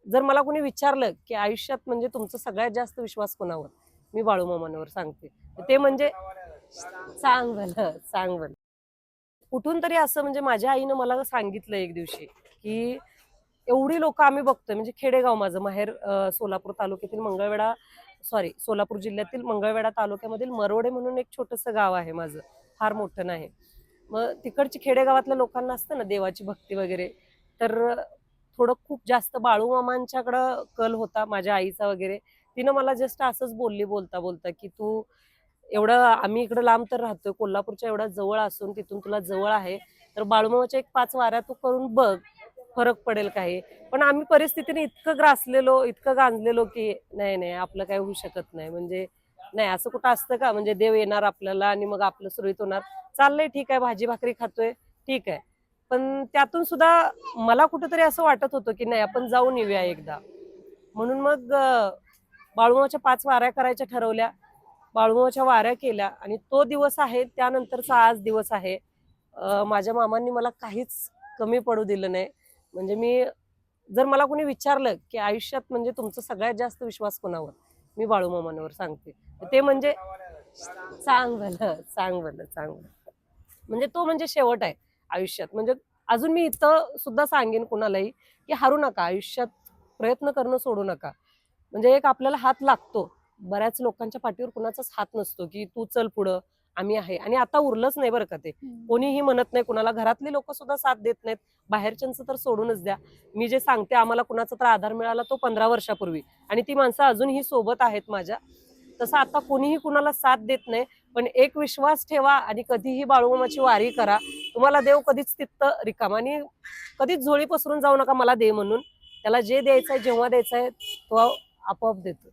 जर मला कोणी विचारलं की आयुष्यात म्हणजे तुमचा सगळ्यात जास्त विश्वास कोणावर, मी बाळूमामांवर सांगते. ते म्हणजे सांग भलं, सांग भलं. कुठून तरी असं म्हणजे माझ्या आईनं मला सांगितलं एक दिवशी, की एवढी लोकं आम्ही बघतोय म्हणजे खेडेगाव माझं माहेर सोलापूर तालुक्यातील मंगळवेढा सोलापूर जिल्ह्यातील मंगळवेढा तालुक्यामधील मरोडे म्हणून एक छोटंसं गाव आहे माझं. फार मोठं नाही. मग तिकडची खेडेगावातल्या लोकांना असतं ना देवाची भक्ती वगैरे, तर थोडं खूप जास्त बाळूमामांच्याकडं कल होता माझ्या आईचा वगैरे. तिनं मला जस्ट असंच बोलली बोलता-बोलता, की "तू एवढं आम्ही इकडं लांब तर राहतोय, कोल्हापूरच्या एवढ्या जवळ असून तिथून तुला जवळ आहे, तर बाळूमामाच्या एक 5 वाऱ्या तू करून बघ, फरक पडेल काही." पण आम्ही परिस्थितीने इतकं ग्रासलेलो, इतकं गांजलेलो, की नाही, नाही आपलं काही होऊ शकत नाही. म्हणजे नाही असं कुठं असतं का? म्हणजे देव येणार आपल्याला आणि मग आपलं सुरळीत होणार. चाललंय ठीक आहे, भाजी-भाकरी खातोय, ठीक आहे. पण त्यातून सुद्धा मला कुठेतरी असं वाटत होतं, की नाही आपण जाऊन येऊया एकदा. म्हणून मग बाळूमामाच्या 5 वाऱ्या करायच्या ठरवल्या. बाळूमामाच्या वाऱ्या केल्या आणि तो दिवस आहे त्यानंतरचा आज दिवस आहे. माझ्या मामांनी मला काहीच कमी पडू दिलं नाही. म्हणजे जर मला कोणी विचारलं, की आयुष्यात म्हणजे तुमचा सगळ्यात जास्त विश्वास कोणावर? मी बाळूमामांवर सांगते. ते म्हणजे सांग भलं, सांग भलं, सांग भलं. म्हणजे तो म्हणजे शेवट आहे आयुष्यात. म्हणजे अजून मी इथं सुद्धा सांगेन कुणालाही, की हारू नका. आयुष्यात प्रयत्न करणं सोडू नका. म्हणजे एक आपल्याला हात लागतो. बऱ्याच लोकांच्या पाठीवर कुणाचाच हात नसतो, की "तू चल पुढं, आम्ही आहे." आणि आता उरलंच नाही बरं का ते. हं. कोणीही म्हणत नाही कुणाला. घरातली लोकं सुद्धा साथ देत नाहीत. बाहेरच्यांचं तर सोडूनच द्या. मी जे सांगते आम्हाला कुणाचा तर आधार मिळाला तो 15 वर्षापूर्वी आणि ती माणसं अजूनही सोबत आहेत माझ्या. तसं आता कोणीही कुणाला साथ देत नाही. पण एक विश्वास ठेवा आणि कधीही बाळूमामाची वारी करा. तुम्हाला देव कधीच तिथं रिकामा आणि कधीच झोळी पसरून जाऊ नका मला दे म्हणून. त्याला जे द्यायचंय, जेव्हा द्यायचंय तो आपोआप देतो.